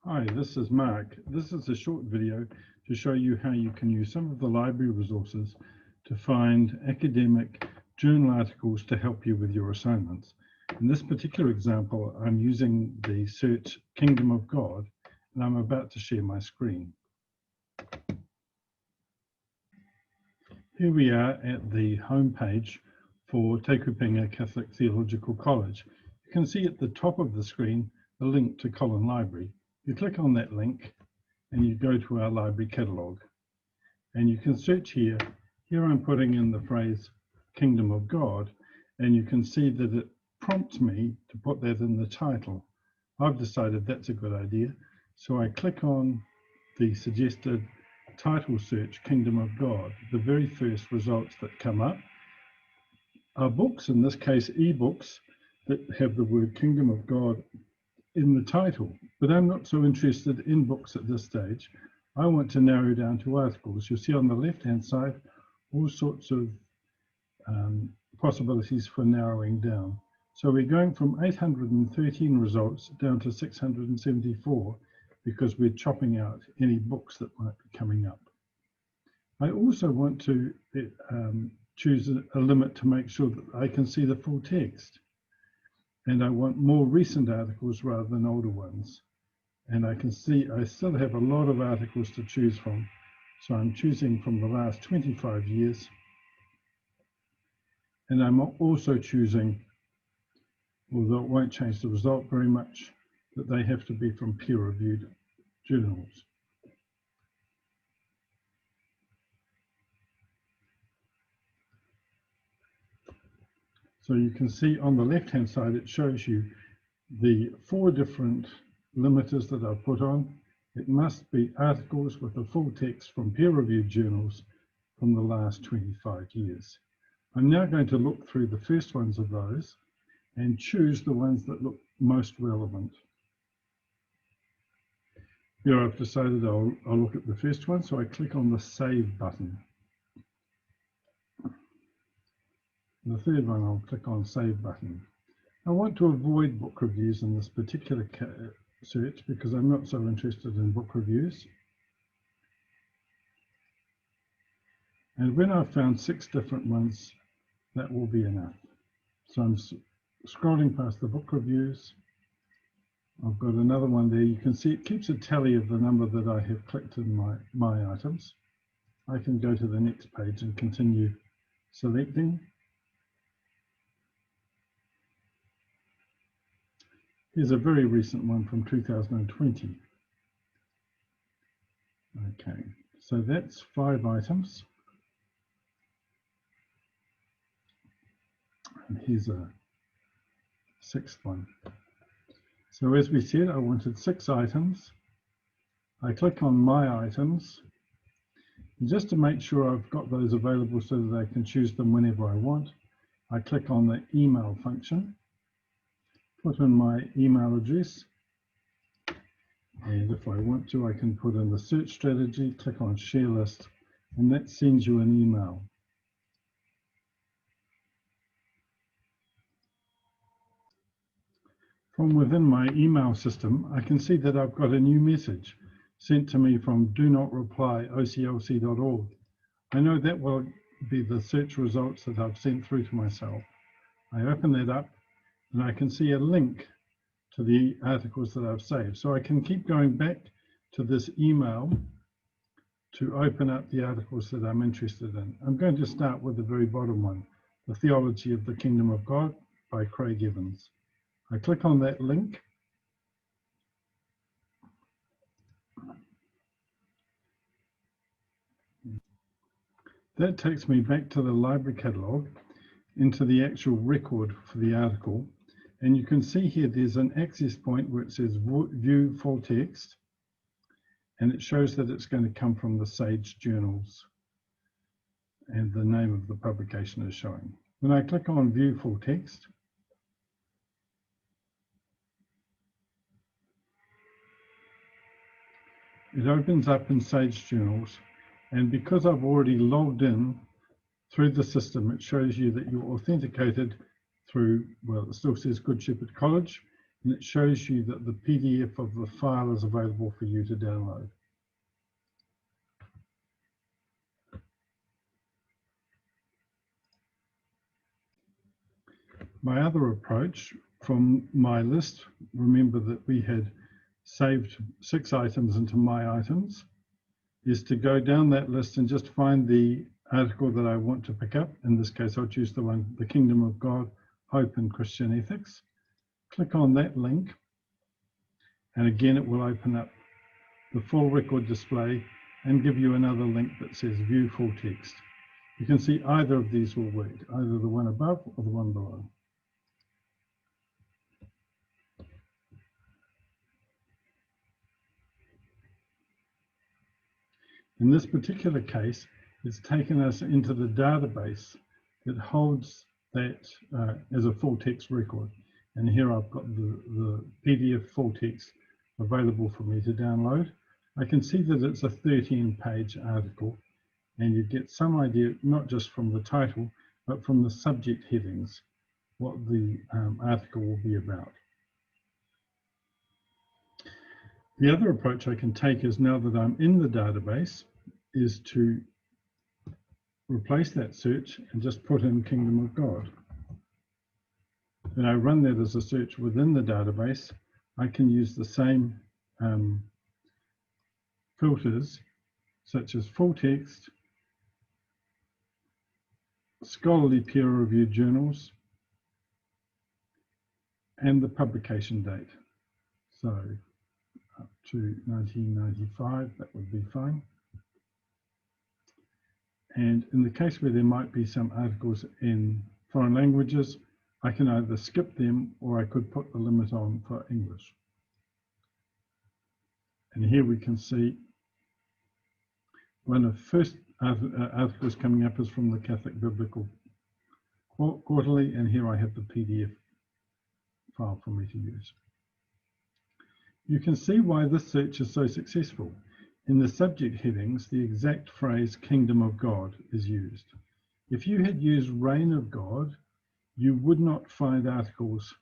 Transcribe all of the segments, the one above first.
Hi, this is Mark. This is a short video to show you how you can use some of the library resources to find academic journal articles to help you with your assignments. In this particular example, I'm using the search Kingdom of God, and I'm about to share my screen. Here we are at the home page for Te Kupinga Catholic Theological College. You can see at the top of the screen a link to Colin Library. You click on that link and you go to our library catalogue, and you can search here. Here I'm putting in the phrase Kingdom of God, and you can see that it prompts me to put that in the title. I've decided that's a good idea, so I click on the suggested title search, Kingdom of God. The very first results that come up are books, in this case ebooks, that have the word Kingdom of God in the title, but I'm not so interested in books at this stage. I want to narrow down to articles. You'll see on the left-hand side all sorts of possibilities for narrowing down. So we're going from 813 results down to 674 because we're chopping out any books that might be coming up. I also want to choose a limit to make sure that I can see the full text. And I want more recent articles rather than older ones. And I can see I still have a lot of articles to choose from. So I'm choosing from the last 25 years. And I'm also choosing, although it won't change the result very much, that they have to be from peer-reviewed journals. So you can see on the left-hand side, it shows you the 4 different limiters that I've put on. It must be articles with the full text from peer-reviewed journals from the last 25 years. I'm now going to look through the first ones of those and choose the ones that look most relevant. Here I've decided I'll look at the first one, so I click on the Save button. The third one, I'll click on Save button. I want to avoid book reviews in this particular search because I'm not so interested in book reviews. And when I've found 6 different ones, that will be enough. So I'm scrolling past the book reviews. I've got another one there. You can see it keeps a tally of the number that I have clicked in my items. I can go to the next page and continue selecting. Here's a very recent one from 2020. Okay, so that's 5 items. And here's a 6th one. So as we said, I wanted 6 items. I click on My Items. And just to make sure I've got those available so that I can choose them whenever I want, I click on the email function, put in my email address, and if I want to, I can put in the search strategy, click on Share List, and that sends you an email. From within my email system, I can see that I've got a new message sent to me from do-not-reply-oclc.org. I know that will be the search results that I've sent through to myself. I open that up and I can see a link to the articles that I've saved. So I can keep going back to this email to open up the articles that I'm interested in. I'm going to start with the very bottom one, The Theology of the Kingdom of God by Craig Evans. I click on that link. That takes me back to the library catalogue into the actual record for the article. And you can see here there's an access point where it says View Full Text. And it shows that it's going to come from the Sage Journals. And the name of the publication is showing. When I click on View Full Text, it opens up in Sage Journals, and because I've already logged in through the system, it shows you that you're authenticated through, well, it still says Good Shepherd College, and it shows you that the PDF of the file is available for you to download. My other approach from my list, remember that we had saved 6 items into my items, is to go down that list and just find the article that I want to pick up. In this case, I'll choose the one, The Kingdom of God, Hope and Christian Ethics. Click on that link, and again, it will open up the full record display and give you another link that says View Full Text. You can see either of these will work, either the one above or the one below. In this particular case, it's taken us into the database that holds that as a full text record. And here I've got the PDF full text available for me to download. I can see that it's a 13-page article, and you get some idea, not just from the title, but from the subject headings, what the article will be about. The other approach I can take is, now that I'm in the database, is to replace that search and just put in Kingdom of God. Then I run that as a search within the database. I can use the same filters, such as full text, scholarly peer-reviewed journals, and the publication date. So up to 1995, that would be fine. And in the case where there might be some articles in foreign languages, I can either skip them or I could put the limit on for English. And here we can see one of the first articles coming up is from the Catholic Biblical Quarterly, and here I have the PDF file for me to use. You can see why this search is so successful. In the subject headings, the exact phrase Kingdom of God is used. If you had used Reign of God, you would not find articles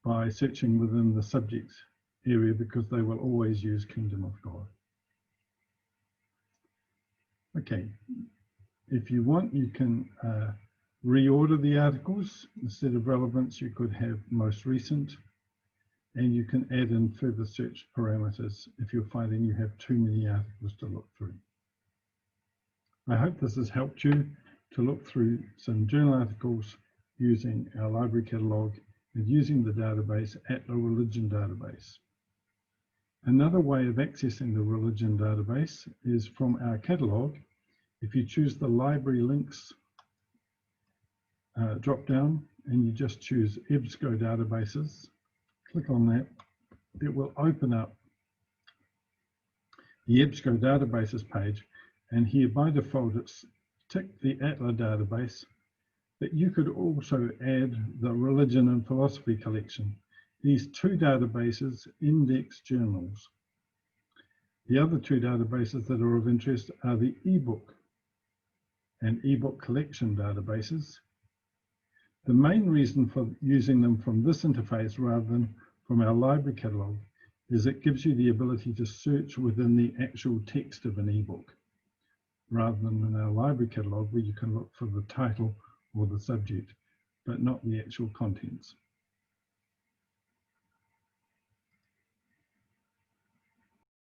by searching within the subject area, because they will always use Kingdom of God. Okay, if you want, you can reorder the articles. Instead of relevance, you could have most recent, and you can add in further search parameters if you're finding you have too many articles to look through. I hope this has helped you to look through some journal articles using our library catalogue and using the database at a religion database. Another way of accessing the religion database is from our catalogue. If you choose the library links drop down and you just choose EBSco databases, click on that, it will open up the EBSco databases page, and here by default it's ticked the ATLA database, but you could also add the religion and philosophy collection. These 2 databases index journals. The other 2 databases that are of interest are the ebook and ebook collection databases. The main reason for using them from this interface rather than from our library catalogue is it gives you the ability to search within the actual text of an ebook, rather than in our library catalogue where you can look for the title or the subject, but not the actual contents.